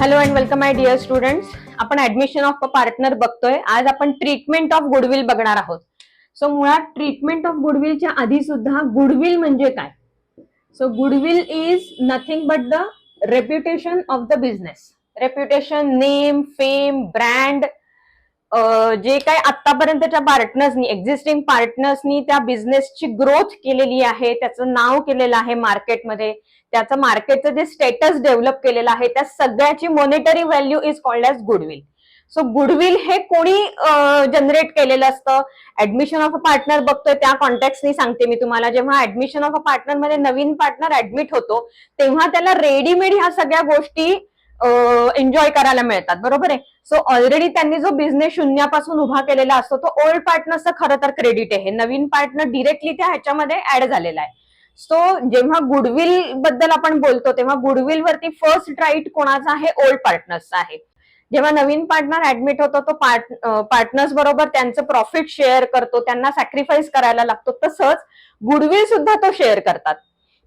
Hello and welcome my dear students. आपण admission of a partner बघतोय. आज आपण ट्रीटमेंट ऑफ गुडविल बघणार आहोत. सो मुळात ट्रीटमेंट ऑफ गुडविलच्या आधी सुद्धा गुडविल म्हणजे काय? So goodwill is nothing but the reputation of the business. Reputation, name, fame, brand, जे काय आतापर्यंतच्या पार्टनर्सनी, एक्झिस्टिंग पार्टनर्सनी त्या बिझनेसची ग्रोथ केलेली आहे, त्याचं नाव केलेलं आहे मार्केटमध्ये, त्याचं मार्केटचं जे स्टेटस डेव्हलप केलेलं आहे, त्या सगळ्याची monetary value is called as goodwill. So goodwill हे कोणी जनरेट केलेलं असतं? ऍडमिशन ऑफ अ पार्टनर बघतोय त्या कॉन्टेक्स्टनी सांगते मी तुम्हाला. जेव्हा ऍडमिशन ऑफ अ पार्टनर मध्ये नवीन पार्टनर ऍडमिट होतो तेव्हा त्याला रेडीमेड ह्या सगळ्या गोष्टी एन्जॉय करायला मिळतात, बरोबर आहे. सो ऑलरेडी त्यांनी जो बिझनेस शून्यापासून उभा केलेला असतो तो ओल्ड पार्टनरचं खरं तर क्रेडिट आहे. नवीन पार्टनर डिरेक्टली त्या ह्याच्यामध्ये ऍड झालेला आहे. सो जेव्हा गुडविल बद्दल आपण बोलतो तेव्हा गुडविल वरती फर्स्ट राईट कोणाचा आहे? ओल्ड पार्टनर्सचा आहे. जेव्हा नवीन पार्टनर ऍडमिट होतो तो पार्टनर्स बरोबर त्यांचं प्रॉफिट शेअर करतो, त्यांना सॅक्रिफाईस करायला लागतो. तसंच गुडविल सुद्धा तो शेअर करतात.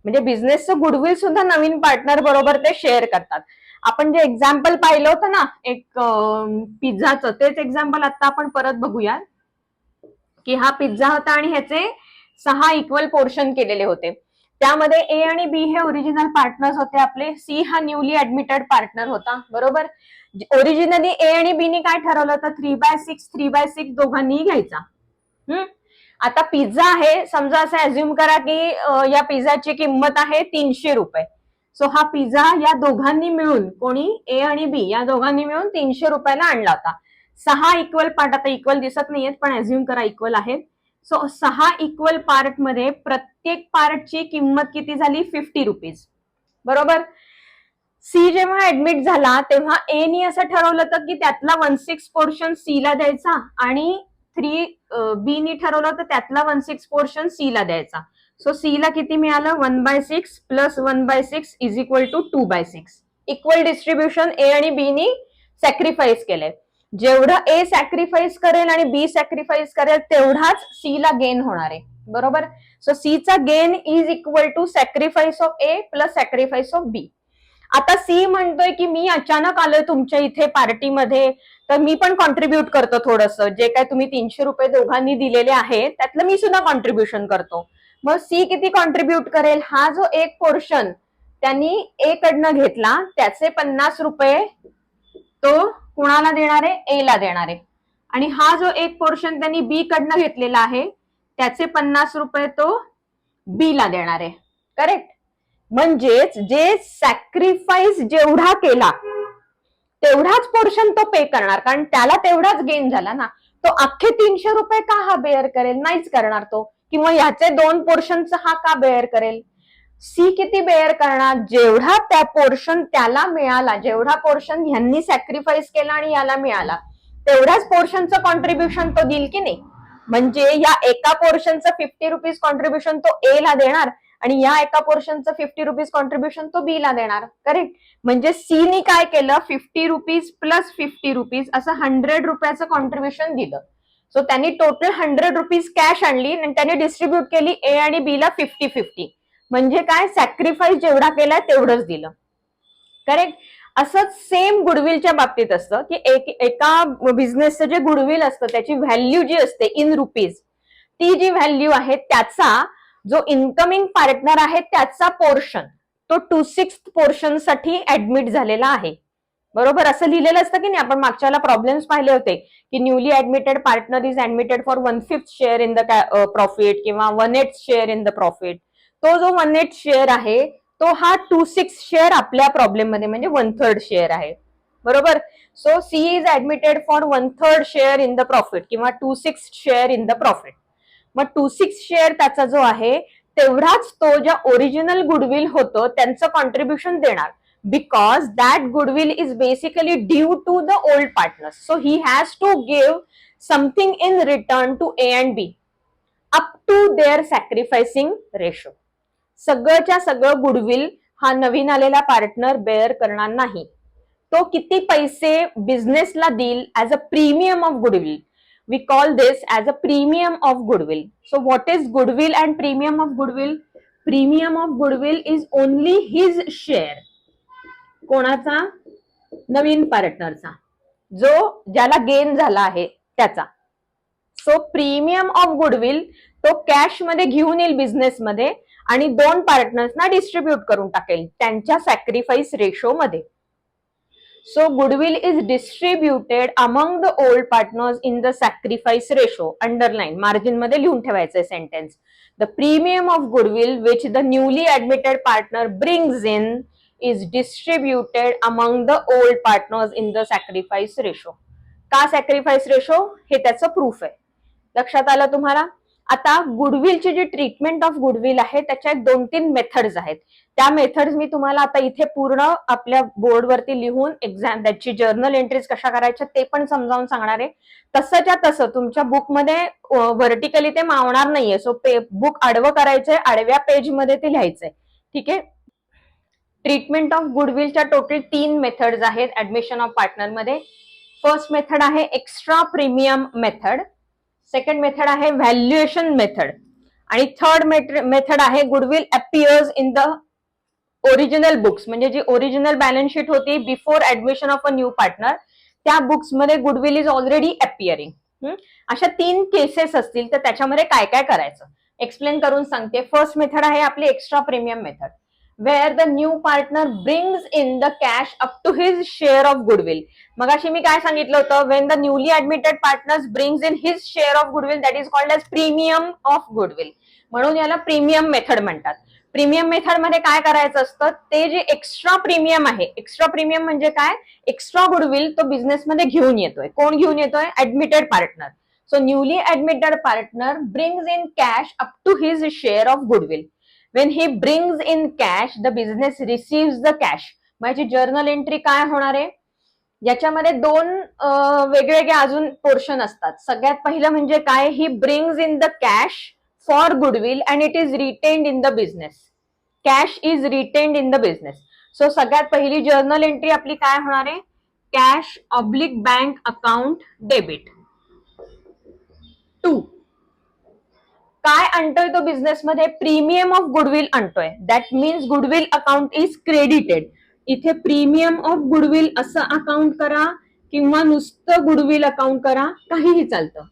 म्हणजे बिझनेसचं गुडविल सुद्धा नवीन पार्टनर बरोबर ते शेअर करतात. आपण जे एक्झाम्पल पाहिलं होतं ना एक पिझ्झाचं, तेच एक्झाम्पल आता आपण परत बघूया की हा पिझ्झा होता आणि ह्याचे 6 इक्वल पोर्शन केलेले होते. त्यामध्ये ए आणि बी हे ओरिजिनल पार्टनर्स होते आपले. सी हा न्यूली ऍडमिटेड पार्टनर होता, बरोबर. ओरिजिनली ए आणि बी ने काय ठरवलं होतं? 3/6 3/6 दोघांनीही घ्यायचा. आता पिझ्झा आहे, समजा असं अज्युम करा की या पिझ्झाची किंमत आहे 300 रुपये. सो हा पिझ्झा या दोघांनी मिळून, कोणी ए आणि बी या दोघांनी मिळून 300 रुपयाला आणला होता. 6 इक्वल पार्ट, आता इक्वल दिसत नाहीयेत पण अज्युम करा इक्वल आहेत. सो 6 इक्वल पार्ट मध्ये प्रत्येक पार्टची किंमत किती झाली? 50 रुपीज, बरोबर. सी जेव्हा ऍडमिट झाला तेव्हा ए नी असं ठरवलं होतं की त्यातला 1/6 पोर्शन सी ला द्यायचा आणि बी नी ठरवलं होतं त्यातला 1/6 पोर्शन सी ला द्यायचा. सो सी ला किती मिळालं? 1/6 plus 1/6 is equal to 2/6. Equal distribution A आणि बी नी सॅक्रिफाईस केलंय. जेवढं ए सॅक्रिफाईस करेल आणि बी सॅक्रिफाईस करेल तेवढाच सी ला गेन होणार आहे, बरोबर. सो सी चा gain is equal to sacrifice of A plus sacrifice of B. आता सी म्हणतोय की मी अचानक आलोय तुमच्या इथे पार्टीमध्ये, तर मी पण कॉन्ट्रीब्युट करतो थोडंसं. जे काय तुम्ही 300 रुपये दोघांनी दिलेले आहेत त्यातलं मी सुद्धा कॉन्ट्रीब्युशन करतो. मग सी किती कॉन्ट्रीब्युट करेल? हा जो एक पोर्शन त्यांनी ए कडनं घेतला त्याचे 50 रुपये तो कुणाला देणार आहे? ए ला देणार आहे. आणि हा जो एक पोर्शन त्यांनी बी कडनं घेतलेला आहे त्याचे 50 रुपये तो बी ला देणार आहे, करेक्ट. म्हणजेच जे सॅक्रिफाईस जेवढा केला तेवढाच पोर्शन तो पे करणार, कारण त्याला तेवढाच गेन झाला ना. तो अख्खे 300 रुपये का हा बेअर करेल? नाहीच करणार तो. किंवा ह्याचे 2 पोर्शनचं हा का बेअर करेल? सी किती बेअर करणार? जेवढा त्या पोर्शन त्याला मिळाला, जेवढा पोर्शन ह्यांनी सॅक्रिफाईस केला आणि याला मिळाला तेवढ्याच पोर्शनचं कॉन्ट्रीब्युशन तो देईल की नाही. म्हणजे या एका पोर्शनचं 50 रुपीज कॉन्ट्रीब्युशन तो ए ला देणार आणि या एका पोर्शनचं 50 रुपीज कॉन्ट्रीब्युशन तो बी ला देणार, करेक्ट. म्हणजे सी नी काय केलं? 50 रुपीज प्लस 50 रुपीज असं 100 रुपयाचं कॉन्ट्रीब्युशन दिलं. सो त्यांनी टोटल 100 रुपीज कॅश आणली आणि त्यांनी डिस्ट्रीब्यूट केली ए आणि बी ला 50-50. म्हणजे काय? सॅक्रिफाईस जेवढा केलाय तेवढंच दिलं, करेक्ट. असंच सेम गुडविलच्या बाबतीत असतं की एका बिझनेसचं जे गुडविल असतं त्याची व्हॅल्यू जी असते इन रुपीज, ती जी व्हॅल्यू आहे त्याचा जो इनकमिंग पार्टनर आहे त्याचा पोर्शन तो 2/6 पोर्शन साठी ऍडमिट झालेला आहे, बरोबर. असं लिहिलेलं असतं की नाही. आपण मागच्याला प्रॉब्लेम्स पाहिले होते की newly admitted partner is admitted for 1/5 share in the profit किंवा 1/8 शेअर इन द प्रॉफिट. तो जो 1/8 शेअर आहे तो हा 2/6 शेअर आपल्या प्रॉब्लेम मध्ये म्हणजे 1/3 शेअर आहे, बरोबर. So she is admitted for 1/3 share in the profit किंवा 2/6 शेअर इन द प्रॉफिट. मग 2/6 शेअर त्याचा जो आहे तेवढाच तो ज्या ओरिजिनल गुडविल होतं त्यांचं कॉन्ट्रीब्युशन देणार. Because that goodwill is basically due to the old partners. So he has to give something in return to A and B up to their sacrificing ratio. सगळंच्या सगळं गुडविल हा नवीन आलेला partner bare करणार नाही. तो किती पैसे बिझनेसला देईल as a premium of goodwill. We call this as a premium of goodwill. So what is goodwill and premium of goodwill? Premium of goodwill is only his share. कोणाचा? नवीन पार्टनरचा, जो ज्याला गेन झाला आहे त्याचा. सो प्रीमियम ऑफ गुडविल तो cash मध्ये घेऊन येईल बिझनेसमध्ये आणि दोन पार्टनर्सना डिस्ट्रीब्यूट करून टाकेल त्यांच्या सॅक्रिफाईस रेशो मध्ये. So goodwill is distributed among the old partners in the sacrifice ratio. Underline margin मध्ये लिहून ठेवायचं sentence. The premium of goodwill which the newly admitted partner brings in is distributed among the old partners in the sacrifice ratio. का sacrifice ratio हे त्याचं proof आहे. लक्षात आलं तुम्हाला? आता गुडविलची जी ट्रीटमेंट ऑफ गुडविल आहे त्याच्या 2-3 मेथड्स आहेत. त्या मेथड्स मी तुम्हाला आता इथे पूर्ण आपल्या बोर्डवरती लिहून एक्झाम त्याची जर्नल एंट्रीज कशा करायच्या ते पण समजावून सांगणार आहे. तसंच्या तसं तुमच्या बुकमध्ये व्हर्टिकली ते मावणार नाहीये. सो बुक आडवं करायचंय, आडव्या पेजमध्ये ते लिहायचंय. ठीक आहे. ट्रीटमेंट ऑफ गुडविलच्या टोटल 3 मेथड्स आहेत ऍडमिशन ऑफ पार्टनर मध्ये. फर्स्ट मेथड आहे extra premium method, second method आहे व्हॅल्युएशन मेथड आणि थर्ड मेथड आहे goodwill appears in the original books. म्हणजे जी ओरिजिनल बॅलन्स शीट होती before admission of a new partner त्या books मध्ये गुडविल इज ऑलरेडी अपियरिंग. अशा 3 cases असतील तर त्याच्यामध्ये काय काय करायचं एक्सप्लेन करून सांगते. फर्स्ट मेथड आहे आपली extra premium method, where the new partner brings in the cash up to his share of goodwill. मगाशी मी काय सांगितलं होतं, when the newly admitted partners brings in his share of goodwill that is called as premium of goodwill. म्हणून याला premium method म्हणतात. Premium method मध्ये काय करायचं असतं, ते जे एक्स्ट्रा प्रीमियम आहे, एक्स्ट्रा प्रीमियम म्हणजे काय, एक्स्ट्रा गुडविल तो बिझनेसमध्ये घेऊन येतोय. कोण घेऊन येतोय? Admitted partner. So newly admitted partner brings in cash up to his share of goodwill. When he brings in cash, the business receives the cash. माझी जर्नल एंट्री काय होणार आहे, याच्यामध्ये 2 वेगवेगळे अजून पोर्शन असतात. सगळ्यात पहिलं म्हणजे काय, he brings in the cash for goodwill and it is retained in the business. Cash is retained in the business. So सगळ्यात पहिली जर्नल एंट्री आपली काय होणार आहे, cash oblique bank account debit. 2 काय आणतोय तो बिझनेसमध्ये, प्रीमियम ऑफ गुडविल आणतोय. That means goodwill account is credited. इथे प्रीमियम ऑफ गुडविल असं अकाउंट करा किंवा नुसतं गुडविल अकाउंट करा, काहीही चालतं.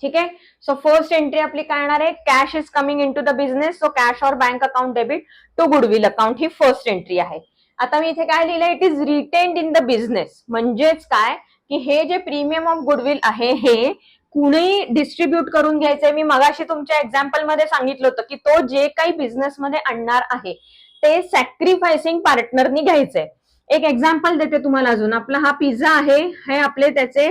ठीक आहे. सो फर्स्ट एंट्री आपली काय येणार आहे, cash is coming in to the business. So cash or bank account debit to goodwill account ही फर्स्ट एंट्री आहे. आता मी इथे काय लिहिलंय, it is retained in the business. म्हणजेच काय की हे जे प्रीमियम ऑफ गुडविल आहे हे कुणी डिस्ट्रीब्यूट करून घ्यायचंय. मी मगाशी तुमच्या एक्झाम्पल मध्ये सांगितलं होतं की तो जे काही बिझनेसमध्ये आणणार आहे ते सॅक्रिफायसिंग पार्टनरनी घ्यायचंय. एक एक्झाम्पल देते तुम्हाला अजून. आपला हा पिझ्झा आहे, हे आपले त्याचे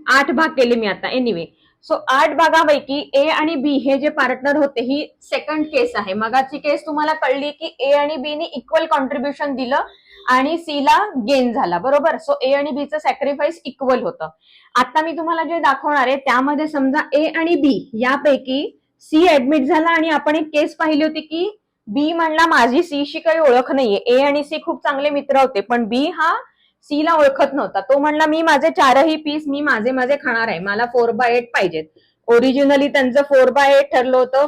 8 भाग केले मी आता. एनिवे, सो 8 भागापैकी ए आणि बी हे जे पार्टनर होते, ही सेकंड केस आहे. मगाची केस तुम्हाला कळली की ए आणि बी ने इक्वल कॉन्ट्रीब्युशन दिलं आणि सी ला गेन झाला, बरोबर. सो ए आणि बी चं सॅक्रिफाईस इक्वल होतं. आता मी तुम्हाला जे दाखवणार आहे त्यामध्ये समजा ए आणि बी यापैकी सी ऍडमिट झाला आणि आपण एक केस पाहिली होती की बी म्हणला माझी सी शी काही ओळख नाहीये. ए आणि सी खूप चांगले मित्र होते पण बी हा सी ला ओळखत नव्हता. तो म्हणला मी माझे 4ही पीस मी माझे खाणार आहे, मला 4/8 पाहिजेत. ओरिजिनली त्यांचं 4/8 ठरलं होतं.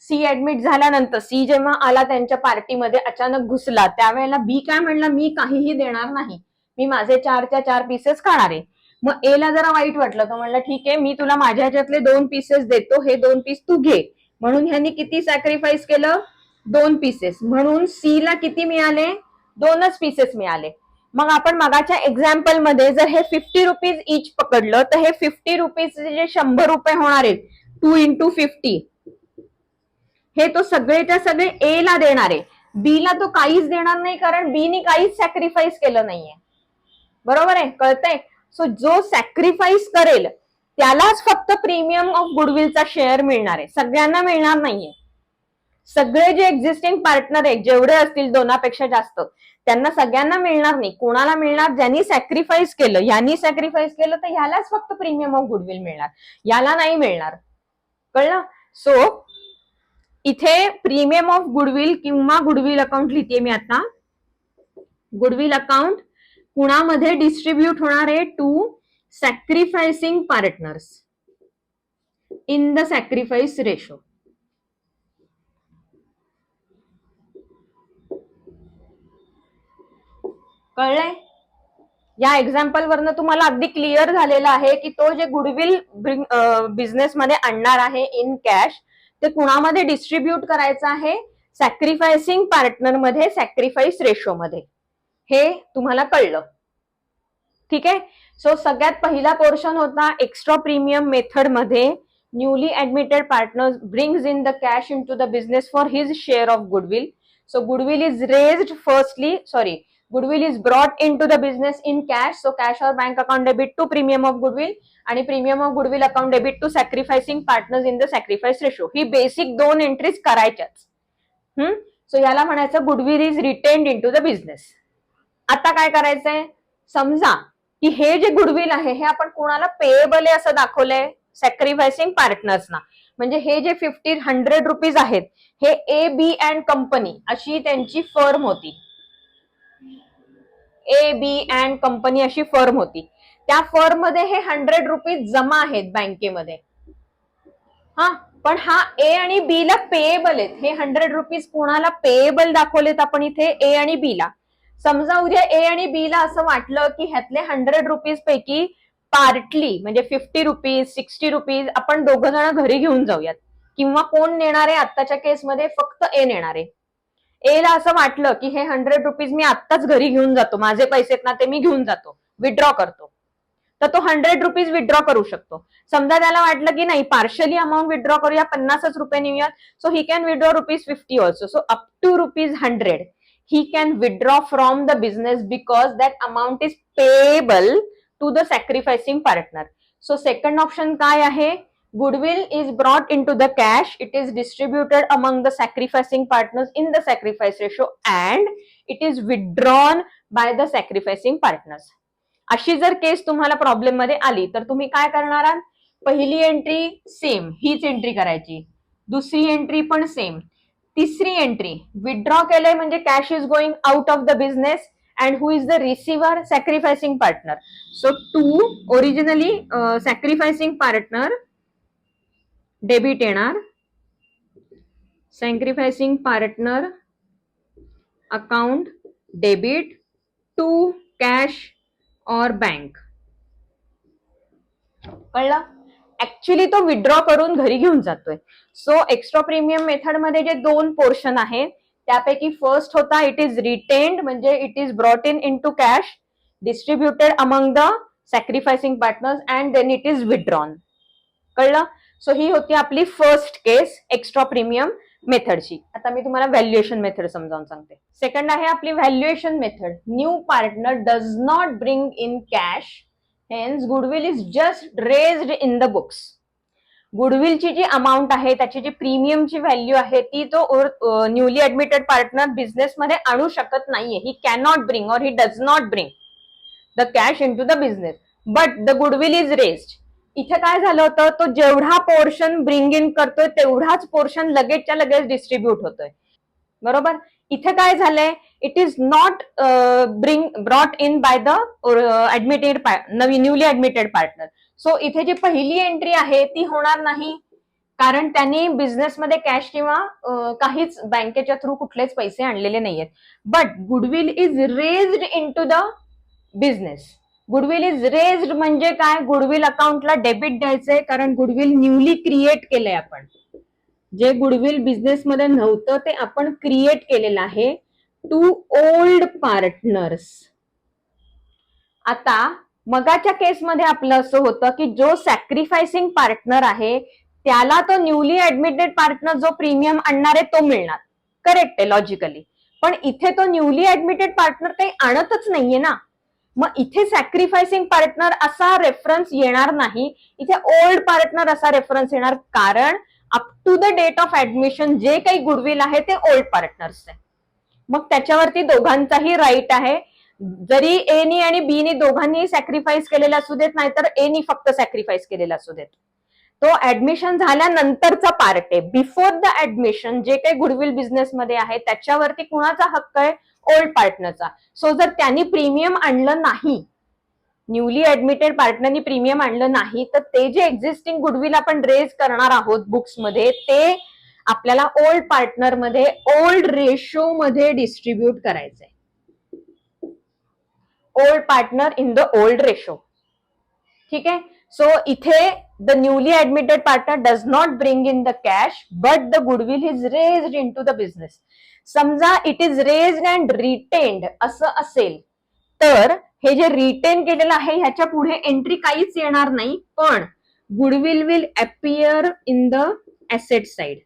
सी ऍडमिट झाल्यानंतर सी जेव्हा आला त्यांच्या पार्टीमध्ये अचानक घुसला त्यावेळेला बी काय म्हणला, मी काहीही देणार नाही, मी माझे 4च्या 4 पीसेस खाणार आहे. मग ए ला जरा वाईट वाटलं, तो म्हणला ठीक आहे मी तुला माझ्या ह्याच्यातले 2 पीसेस देतो, हे 2 पीस तू घे. म्हणून ह्यांनी किती सॅक्रिफाईस केलं, 2 पीसेस. म्हणून सी ला किती मिळाले, 2च पीसेस मिळाले. मग आपण मगाच्या एक्झाम्पल मध्ये जर हे 50 रुपीज इच पकडलं तर हे 50 रुपीज जे 100 रुपये होणार आहेत 2 into 50 हे तो सगळेच्या सगळे ए ला देणार आहे. बी ला तो काहीच देणार नाही कारण बी नी काहीच सॅक्रिफाईस केलं नाहीये, बरोबर आहे, कळतंय. सो जो सॅक्रिफाईस करेल त्यालाच फक्त प्रीमियम ऑफ गुडविलचा शेअर मिळणार आहे, सगळ्यांना मिळणार नाहीये. सगळे जे एक्झिस्टिंग पार्टनर आहेत जेवढे असतील 2पेक्षा जास्त त्यांना सगळ्यांना मिळणार नाही. कोणाला मिळणार, ज्यांनी सॅक्रिफाईस केलं. यांनी सॅक्रिफाईस केलं तर ह्यालाच फक्त प्रीमियम ऑफ गुडविल मिळणार, याला नाही मिळणार, कळलं. सो इथे प्रीमियम ऑफ गुडविल किंवा गुडविल अकाउंट लिहिते मी आता. गुडविल अकाउंट कुणामध्ये डिस्ट्रीब्यूट होणार आहे, to sacrificing partners in the sacrifice ratio. कळलंय? या एक्झाम्पल वरनं तुम्हाला अगदी क्लिअर झालेलं आहे की तो जे गुडविल बिझनेसमध्ये आणणार आहे इन कॅश, ते कुणामध्ये डिस्ट्रीब्यूट करायचं आहे? सॅक्रिफायसिंग पार्टनर मध्ये, सॅक्रिफाईस रेशो मध्ये. हे तुम्हाला कळलं. ठीक आहे. सो सगळ्यात पहिला पोर्शन होता एक्स्ट्रा प्रीमियम मेथड मध्ये newly admitted partner brings in the cash in to the business for his share of goodwill. So goodwill is raised goodwill is brought in to the business in cash. So cash और bank account debit to premium of goodwill आणि premium of goodwill account debit to sacrificing partners in the sacrifice ratio. ही basic 2 entries करायच्याच. So याला म्हणायचं goodwill is retained in to the business. आता काय करायचंय? समजा की हे जे गुडविल आहे हे आपण कोणाला पेएबल आहे असं दाखवलंय? सॅक्रिफायसिंग पार्टनर्सना. म्हणजे हे जे 100 रुपीज आहेत हे ए बी अँड कंपनी अशी त्यांची फर्म होती. ए बी अँड कंपनी अशी फर्म होती. त्या फर्म मध्ये हे 100 रुपीज जमा आहेत बँकेमध्ये. हा, पण हा ए आणि बी ला पेएबल आहेत. हे 100 रुपीज कोणाला पेएबल दाखवलेत आपण इथे? ए आणि बी ला. समजा उद्या ए आणि बी ला असं वाटलं की ह्यातले 100 रुपीज पैकी पार्टली म्हणजे 50 रुपीज 60 रुपीज आपण दोघं जण घरी घेऊन जाऊयात, किंवा कोण नेणार आहे? आत्ताच्या केसमध्ये फक्त ए नेणार आहे. ए ला असं वाटलं की हे 100 रुपीज मी आत्ताच घरी घेऊन जातो, माझे पैसे ना ते मी घेऊन जातो, विड्रॉ करतो, तर तो 100 रुपीज विड्रॉ करू शकतो. समजा त्याला वाटलं की नाही पार्शली अमाऊंट विड्रॉ करूया, 50 रुपये नेऊयात, so he can withdraw ₹50 also. So up to ₹100 he can withdraw from the business because that amount is payable to the sacrificing partner. So second option काय आहे? Goodwill is brought into the cash. It is distributed among the sacrificing partners in the sacrifice ratio and it is withdrawn by the sacrificing partners. अशी जर केस तुम्हाला problem मध्ये आली तर तुम्ही काय करणार आहात? पहिली एंट्री सेम हीच एंट्री करायची, दुसरी एंट्री पण सेम, तिसरी एंट्री विड्रॉ केलंय म्हणजे cash is going out of the business and who is the receiver? Sacrificing partner. So to originally sacrificing partner debit येणार, sacrificing partner account debit to cash और bank. कळलं? Actually तो withdraw करून घरी घेऊन जातोय. सो एक्स्ट्रा प्रीमियम मेथड मध्ये जे 2 पोर्शन आहेत त्यापैकी फर्स्ट होता इट इज रिटेन्ड म्हणजे it is brought in to cash, distributed among the sacrificing partners and then it is withdrawn. कळलं? सो ही होती आपली फर्स्ट केस एक्स्ट्रा प्रीमियम मेथडची. आता मी तुम्हाला व्हॅल्युएशन मेथड समजावून सांगते. सेकंड आहे आपली valuation method. New partner does not bring in cash, hence goodwill is just raised in the books. गुडविलची जी अमाऊंट आहे त्याची जी प्रीमियमची व्हॅल्यू आहे ती तो न्यूली ऍडमिटेड पार्टनर बिझनेसमध्ये आणू शकत नाहीये. ही cannot bring or he does not bring the cash in to the business, but the goodwill is raised. इथे काय झालं होतं? तो जेवढा पोर्शन ब्रिंग इन करतोय तेवढाच पोर्शन लगेचच्या लगेच डिस्ट्रीब्यूट होतोय. बरोबर? इथे काय झालंय? It is not brought in by the admitted newly admitted partner. So इथे जी पहिली एंट्री आहे ती होणार नाही, कारण त्यांनी बिझनेसमध्ये कॅश किंवा काहीच बँकेच्या थ्रू कुठलेच पैसे आणलेले नाहीयेत. But goodwill is raised in to the business. Goodwill is raised म्हणजे काय? गुडविल अकाउंटला डेबिट द्यायचंय, कारण गुडविल न्यूली क्रिएट केलंय आपण. जे गुडविल बिझनेसमध्ये नव्हतं ते आपण क्रिएट केलेलं आहे टू ओल्ड पार्टनर्स. आता मगाच्या केसमध्ये आपलं असं होतं की जो सॅक्रिफायसिंग पार्टनर आहे त्याला तो न्यूली ऍडमिटेड पार्टनर जो प्रीमियम आणणार आहे तो मिळणार. करेक्ट आहे लॉजिकली. पण इथे तो न्यूली ऍडमिटेड पार्टनर काही आणतच नाहीये ना, मग इथे सॅक्रिफायसिंग पार्टनर असा रेफरन्स येणार नाही, इथे ओल्ड पार्टनर असा रेफरन्स येणार, कारण up to the date of admission जे काही गुडविल आहे ते ओल्ड पार्टनर्स आहे. मग त्याच्यावरती दोघांचाही राईट आहे. जरी ए नी आणि बी नी दोघांनी सॅक्रिफाईस केलेला असू देत, नाहीतर ए नी फक्त सॅक्रिफाईस केलेला असू देत, तो ऍडमिशन झाल्यानंतरचा पार्ट आहे. बिफोर द ऍडमिशन जे काही गुडविल बिझनेसमध्ये आहे त्याच्यावरती कुणाचा हक्क आहे? ओल्ड पार्टनरचा. सो जर त्यांनी प्रीमियम आणलं नाही, न्यूली ऍडमिटेड पार्टनरनी प्रीमियम आणलं नाही, तर ते जे एक्झिस्टिंग गुडविल आपण रेज करणार आहोत बुक्समध्ये ते आपल्याला ओल्ड पार्टनर मध्ये ओल्ड रेशो मध्ये डिस्ट्रीब्यूट करायचंय. Old partner in the old ratio. ठीक आहे. सो इथे the newly admitted partner does not bring in the cash but the goodwill is raised in to the business. समजा it is raised and retained असं असेल तर हे जे retain केलेलं आहे ह्याच्या पुढे एंट्री काहीच येणार नाही, पण goodwill will appear in the asset side.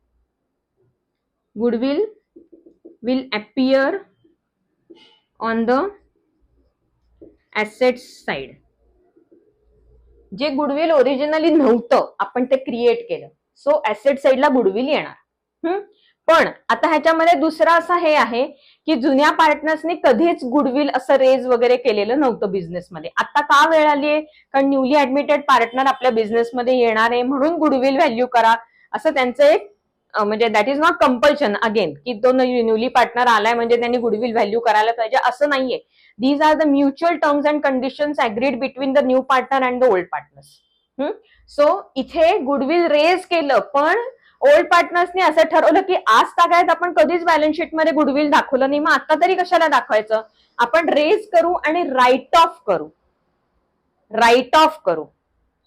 Goodwill will appear on the asset side. जे गुडविल ओरिजिनली नव्हतं आपण ते क्रिएट केलं, सो ऍसेट साइडला गुडविल येणार. पण आता ह्याच्यामध्ये दुसरा असा हे आहे की जुन्या पार्टनर्सनी कधीच गुडविल असं रेज वगैरे केलेलं नव्हतं बिझनेसमध्ये. आता का वेळ आली आहे, कारण न्यूली ऍडमिटेड पार्टनर आपल्या बिझनेसमध्ये येणार आहे म्हणून गुडविल व्हॅल्यू करा असं त्यांचं एक म्हणजे that is not compulsion again की तो न्यूली पार्टनर आलाय म्हणजे त्यांनी गुडविल व्हॅल्यू करायला पाहिजे असं नाहीये. These are the mutual terms and conditions agreed between the new partner and the old partners. So इथे गुडविल रेज केलं पण ओल्ड पार्टनर्सने असं ठरवलं की आज तागायत आपण कधीच बॅलन्स शीट मध्ये गुडविल दाखवलं नाही, मग आता तरी कशाला दाखवायचं, आपण रेज करू आणि राईट ऑफ करू. राईट ऑफ करू.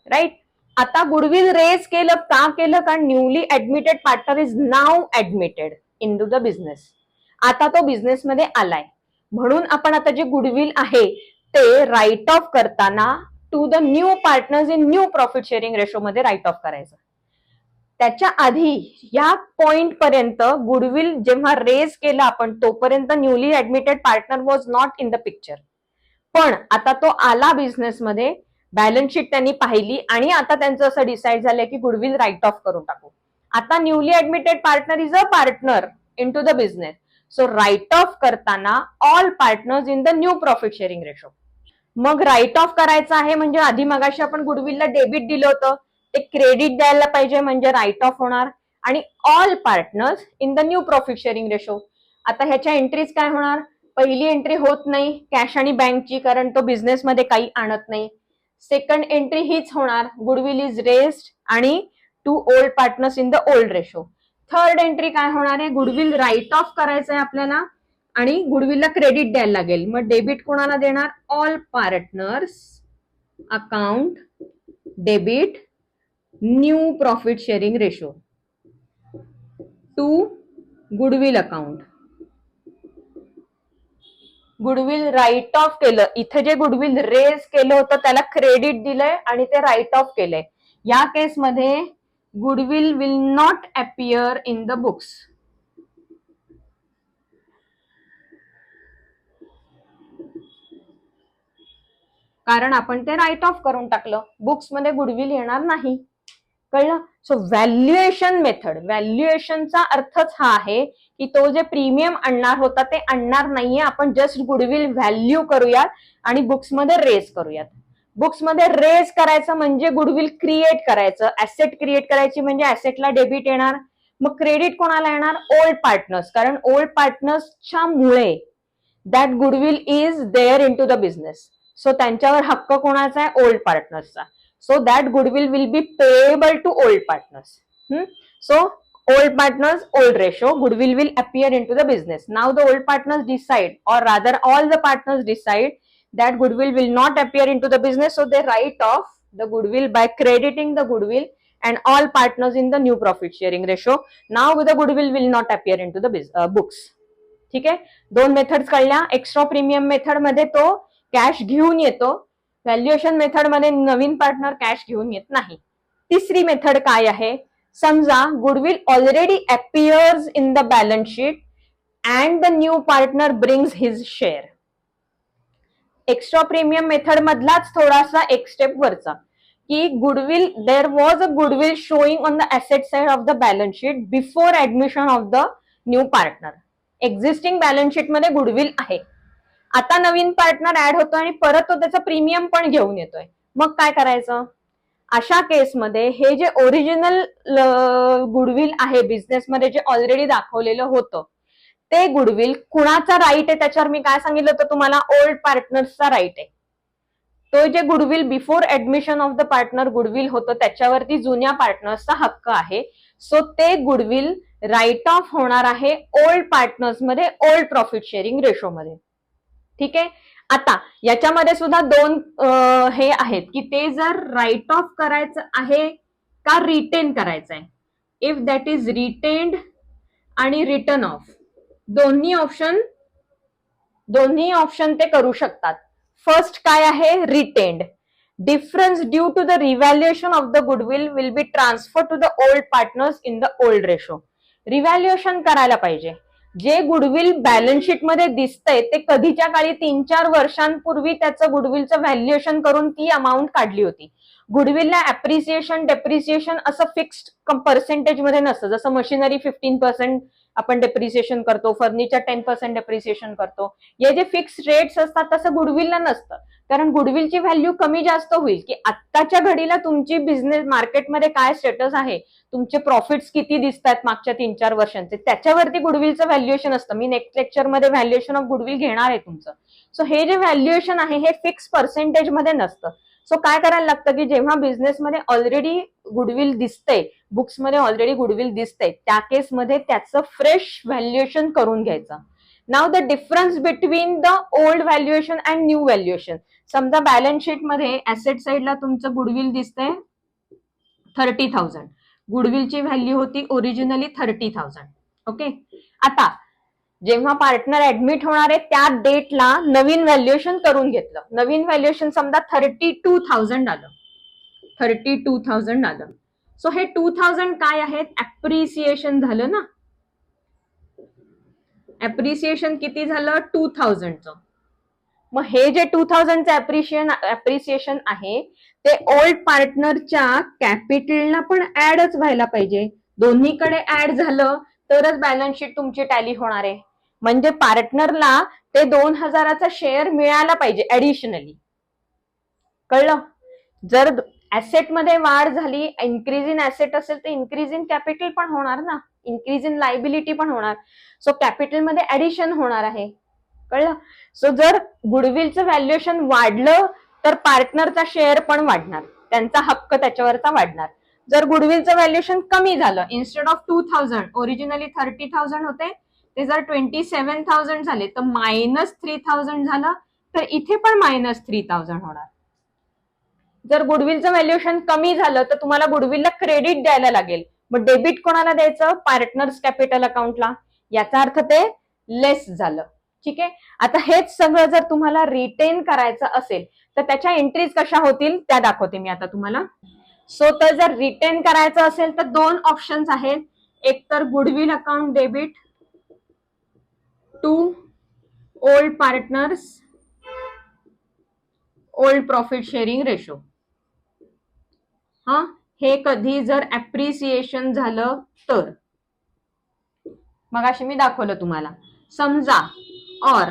राईट. आता गुडविल रेज केलं का केलं, कारण newly admitted partner is now admitted in to the business. आता तो बिझनेसमध्ये आलाय म्हणून आपण आता जे गुडविल आहे ते राईट ऑफ करताना to the new partners in new profit sharing ratio मध्ये राईट ऑफ करायचं. त्याच्या आधी या पॉइंट पर्यंत गुडविल जेव्हा रेज केलं आपण तोपर्यंत newly admitted partner was not in the picture. पण आता तो आला बिझनेसमध्ये, बॅलन्स शीट त्यांनी पाहिली आणि आता त्यांचं असं डिसाईड झालंय की गुडविल राईट ऑफ करून टाकू. आता newly admitted partner is a partner in to the business. So write off करताना all partners in the new profit sharing ratio. मग राईट ऑफ करायचं आहे म्हणजे आधी मगाशी आपण गुडविलला डेबिट दिलं होतं ते क्रेडिट द्यायला पाहिजे म्हणजे राईट ऑफ होणार. आणि all partners in the new profit sharing ratio. आता ह्याच्या एंट्रीज काय होणार, पहिली एंट्री होत नाही कॅश आणि बँकची कारण तो बिझनेसमध्ये काही आणत नाही. सेकंड एंट्री हीच होणार, गुडविल इज रेस्ड आणि to old partners in the old ratio. Third entry काय होणार आहे, गुडविल राईट ऑफ करायचं आहे आपल्याला आणि गुडविलला क्रेडिट द्यायला लागेल. मग डेबिट कोणाला देणार, all partners account debit new profit sharing ratio to goodwill account. Goodwill write off केलं, इथे जे गुडविल रेज केलं होतं त्याला क्रेडिट दिलंय आणि ते राईट ऑफ केलंय. या केसमध्ये goodwill will not appear in the books. कारण आपण ते राईट ऑफ करून टाकलं, बुक्स मध्ये गुडविल येणार नाही. कळलं. सो व्हॅल्युएशन मेथड, व्हॅल्युएशनचा अर्थच हा आहे की तो जे प्रीमियम आणणार होता ते आणणार नाहीये, आपण जस्ट गुडविल व्हॅल्यू करूयात आणि बुक्समध्ये रेज करूयात. बुक्समध्ये रेज करायचं म्हणजे गुडविल क्रिएट करायचं, ऍसेट क्रिएट करायची म्हणजे ऍसेटला डेबिट येणार. मग क्रेडिट कोणाला येणार, ओल्ड पार्टनर्स, कारण ओल्ड पार्टनर्सच्या मुळे that goodwill is there in to the business. So त्यांच्यावर हक्क कोणाचा आहे, ओल्ड पार्टनर्सचा. So that goodwill will be payable to old partners. So old partners, old ratio, goodwill will appear into the business. Now the old partners decide, or rather all the partners decide that goodwill will not appear into the business. So they write off the goodwill by crediting the goodwill and all partners in the new profit sharing ratio. Now the goodwill will not appear into the books. ठीक आहे. दोन methods कळल्या. Extra premium method मध्ये तो cash घेऊन येतो, valuation method मध्ये नवीन partner cash घेऊन येत नाही. तिसरी मेथड काय आहे, समजा goodwill already appears in the balance sheet and the new partner brings his share. Extra premium method मधलाच थोडासा एक स्टेप वरचा की goodwill, there was a goodwill showing on the asset side of the balance sheet before admission of the new partner. Existing balance sheet मध्ये goodwill आहे, आता नवीन partner add होतो आणि परत तो त्याचा प्रीमियम पण घेऊन येतोय. मग काय करायचं, अशा केसमध्ये हे जे ओरिजिनल गुडविल आहे बिझनेसमध्ये जे ऑलरेडी दाखवलेलं होतं ते गुडविल कुणाचा राईट आहे, त्याच्यावर मी काय सांगितलं होतं तुम्हाला, ओल्ड पार्टनर्सचा राईट आहे. तो जे goodwill before admission of the partner goodwill होतं त्याच्यावरती जुन्या पार्टनर्सचा हक्क आहे. सो ते गुडविल राईट ऑफ होणार आहे ओल्ड पार्टनर्स मध्ये, ओल्ड प्रॉफिट शेअरिंग रेशो मध्ये. ठीक आहे. आता याच्यामध्ये सुद्धा दोन हे आहेत की ते जर राईट ऑफ करायचं आहे का रिटेन करायचं आहे. इफ दॅट इज रिटेन्ड आणि रिटर्न ऑफ दोन्ही ऑप्शन ते करू शकतात. फर्स्ट काय आहे, retained. Difference due to the revaluation of the goodwill will be transfer to the old partners in the old ratio. Revaluation करायला पाहिजे. जे गुडविल बॅलन्स शीट मध्ये दिसतंय ते कधीच्या काळी 3-4 वर्षांपूर्वी त्याचं गुडविलचं व्हॅल्युएशन करून ती अमाऊंट काढली होती. गुडविलला अप्रिसिएशन डेप्रिसिएशन असं फिक्स्ड पर्सेंटेज मध्ये नसतं. जसं मशिनरी 15% आपण डेप्रिसिएशन करतो, फर्निचर 10% डेप्रिसिएशन करतो. हे जे फिक्स रेट्स असतात तसं गुडविलला नसतं. कारण गुडविलची व्हॅल्यू कमी जास्त होईल की आत्ताच्या घडीला तुमची बिझनेस मार्केटमध्ये काय स्टेटस आहे, तुमचे प्रॉफिट्स किती दिसत आहेत मागच्या 3-4 वर्षांचे, त्याच्यावरती गुडविलचं व्हॅल्युएशन असतं. मी नेक्स्ट लेक्चरमध्ये व्हॅल्युएशन ऑफ गुडविल घेणार आहे तुमचं. सो हे जे व्हॅल्युएशन आहे हे फिक्स पर्सेंटेज मध्ये नसतं. सो काय करायला लागतं की जेव्हा बिझनेसमध्ये ऑलरेडी गुडविल दिसतंय, बुक्समध्ये ऑलरेडी गुडविल दिसतंय, त्या केसमध्ये त्याचं फ्रेश व्हॅल्युएशन करून घ्यायचं. नाव the difference between the old valuation and new valuation. समजा बॅलन्स शीट मध्ये ऍसेट साइडला तुमचं गुडविल दिसतंय 30,000. गुडविलची व्हॅल्यू होती ओरिजिनली 30,000. ओके. आता जेव्हा पार्टनर ऍडमिट होणार आहे त्या डेटला नवीन व्हॅल्युएशन करून घेतलं. नवीन व्हॅल्युएशन समजा 32,000 आलं. 32,000 आलं. सो हे 2,000 काय आहेत, ऍप्रिसिएशन झालं ना. ऍप्रिसिएशन किती झालं, 2,000चं. मग हे जे 2,000चं ऍप्रिसिएशन आहे ते ओल्ड पार्टनरच्या कॅपिटलला पण ऍडच व्हायला पाहिजे. दोन्हीकडे ऍड झालं तरच बॅलन्स शीट तुमची टॅली होणार आहे. म्हणजे पार्टनरला ते 2,000चा शेअर मिळाला पाहिजे ऍडिशनली. कळलं. जर ऍसेट मध्ये वाढ झाली, इन्क्रीज इन ऍसेट असेल तर इन्क्रीज इन कॅपिटल पण होणार ना, इन्क्रीज इन लायबिलिटी पण होणार. सो कॅपिटल मध्ये ऍडिशन होणार आहे. कळलं. सो जर गुडविलचं व्हॅल्युएशन वाढलं तर पार्टनरचा शेअर पण वाढणार, त्यांचा हक्क त्याच्यावरचा वाढणार. जर गुडविलचं व्हॅल्युएशन कमी झालं, इन्स्टेड ऑफ 2,000 ओरिजिनली 30,000 होते ते जर 27,000 झाले तर -3,000 झालं, तर इथे पण -3,000 होणार. जर गुडविलचं व्हॅल्युएशन कमी झालं तर तुम्हाला गुडविलला क्रेडिट द्यायला लागेल. मग डेबिट कोणाला द्यायचं, पार्टनर्स कॅपिटल अकाउंटला. याचा अर्थ ते लेस झालं. ठीक आहे. आता हेच सगळं जर तुम्हाला रिटेन करायचं असेल तर त्याच्या एंट्रीज कशा होतील त्या दाखवते मी आता तुम्हाला. सो तर जर रिटेन करायचं असेल तर दोन ऑप्शन्स आहेत. एक तर goodwill account debit to old partners old profit sharing ratio. हे कधी जर ऍप्रिसिएशन झालं तर, मग अशी मी दाखवलं तुम्हाला. समजा और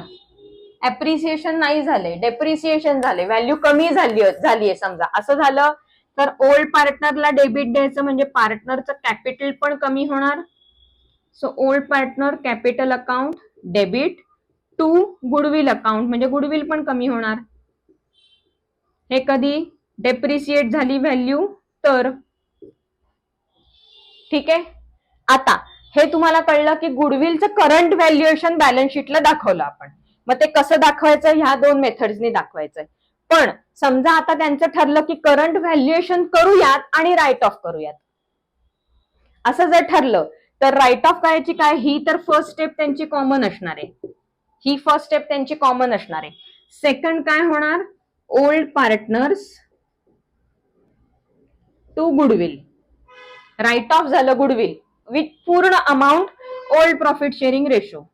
ऍप्रिसिएशन नाही झाले, डेप्रिसिएशन झाले, व्हॅल्यू कमी झालीये समजा, असं झालं तर ओल्ड पार्टनरला डेबिट द्यायचं म्हणजे पार्टनरचं कॅपिटल पण कमी होणार. So old partner capital account debit to goodwill account म्हणजे गुडविल पण कमी होणार. हे कधी डेप्रिसिएट झाली व्हॅल्यू तर. ठीक आहे. आता हे तुम्हाला कळलं की गुडविलचं करंट व्हॅल्युएशन बॅलन्स शीटला दाखवलं आपण. मग ते कसं दाखवायचं, ह्या दोन मेथड्सनी दाखवायचंय. पण समजा आता त्यांचं ठरलं की करंट व्हॅल्युएशन करूयात आणि राईट ऑफ करूयात. असं जर ठरलं तर राईट ऑफ करायची काय, ही तर फर्स्ट स्टेप त्यांची कॉमन असणार आहे. ही फर्स्ट स्टेप त्यांची कॉमन असणार आहे. सेकंड काय होणार, old partners to goodwill. Write off झालं गुडविल विथ पूर्ण amount old profit sharing ratio.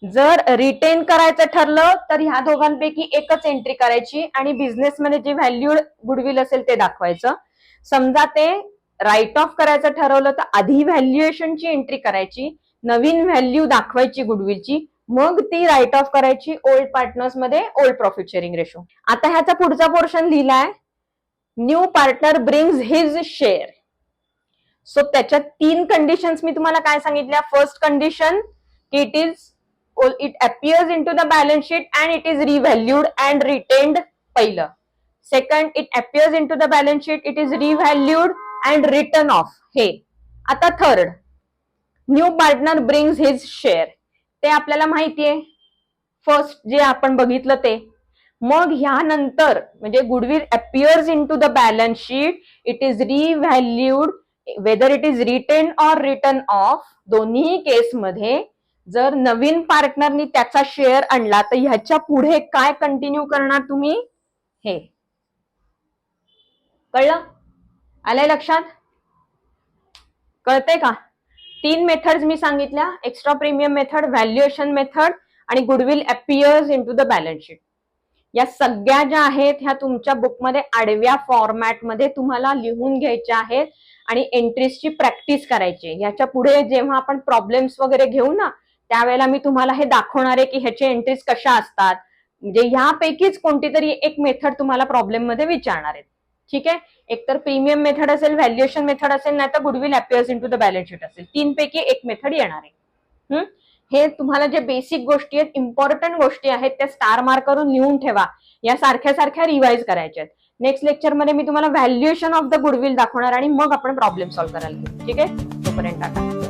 जर रिटेन करायचं ठरलं तर ह्या दोघांपैकी एकच एंट्री करायची आणि बिझनेसमध्ये जे व्हॅल्यूड गुडविल असेल ते दाखवायचं. समजा ते राईट ऑफ करायचं ठरवलं तर आधी व्हॅल्युएशनची एंट्री करायची, नवीन व्हॅल्यू दाखवायची गुडविलची, मग ती राईट ऑफ करायची ओल्ड पार्टनर्स मध्ये ओल्ड प्रॉफिट शेअरिंग रेशो. आता ह्याचा पुढचा पोर्शन लिहिलाय, new partner brings his share. So त्याच्यात 3 कंडिशन्स मी तुम्हाला काय सांगितल्या. फर्स्ट कंडिशन की it appears into the balance sheet and it is revalued and retained. पहिलं. Second, it appears into the balance sheet, it is revalued and written off. हे. आता third, new partner brings his share. ते आपल्याला माहितीये, first जे आपण बघितलं ते. मग ह्यानंतर म्हणजे goodwill appears in to the balance sheet, it is revalued whether it is retain or return off. दोन्ही केसमध्ये जर नवीन पार्टनरनी त्याचा शेअर आणला तर ह्याच्या पुढे काय कंटिन्यू करणार तुम्ही, हे कळलं? आलंय लक्षात? कळतंय का? 3 मेथड्स मी सांगितल्या, extra premium method, valuation method आणि goodwill appears in to the balance sheet. या सगळ्या ज्या आहेत ह्या तुमच्या बुकमध्ये आडव्या फॉर्मॅटमध्ये तुम्हाला लिहून घ्यायच्या आहेत आणि एंट्रीजची प्रॅक्टिस करायची. ह्याच्या पुढे जेव्हा आपण प्रॉब्लेम्स वगैरे घेऊ ना, त्यावेळेला मी तुम्हाला हे दाखवणार आहे की ह्याचे एंट्रीज कशा असतात. म्हणजे ह्यापैकीच कोणती तरी एक मेथड तुम्हाला प्रॉब्लेम मध्ये विचारणार आहेत. ठीक आहे, एकतर प्रीमियम मेथड असेल, व्हॅल्युएशन मेथड असेल, नाही तर goodwill appears in to the balance sheet असेल. 3 पैकी एक मेथड येणार आहे. हे तुम्हाला जे बेसिक गोष्टी आहेत, इम्पॉर्टंट गोष्टी आहेत, त्या स्टार मार्क करून लिहून ठेवा. या सारख्या सारख्या रिवाइज करायच्या आहेत. नेक्स्ट लेक्चरमध्ये मी तुम्हाला व्हॅल्युएशन ऑफ द गुडविल दाखवणार आणि मग आपण प्रॉब्लेम सॉल्व्ह करायला घेऊ. ठीक आहे, तोपर्यंत टाटा.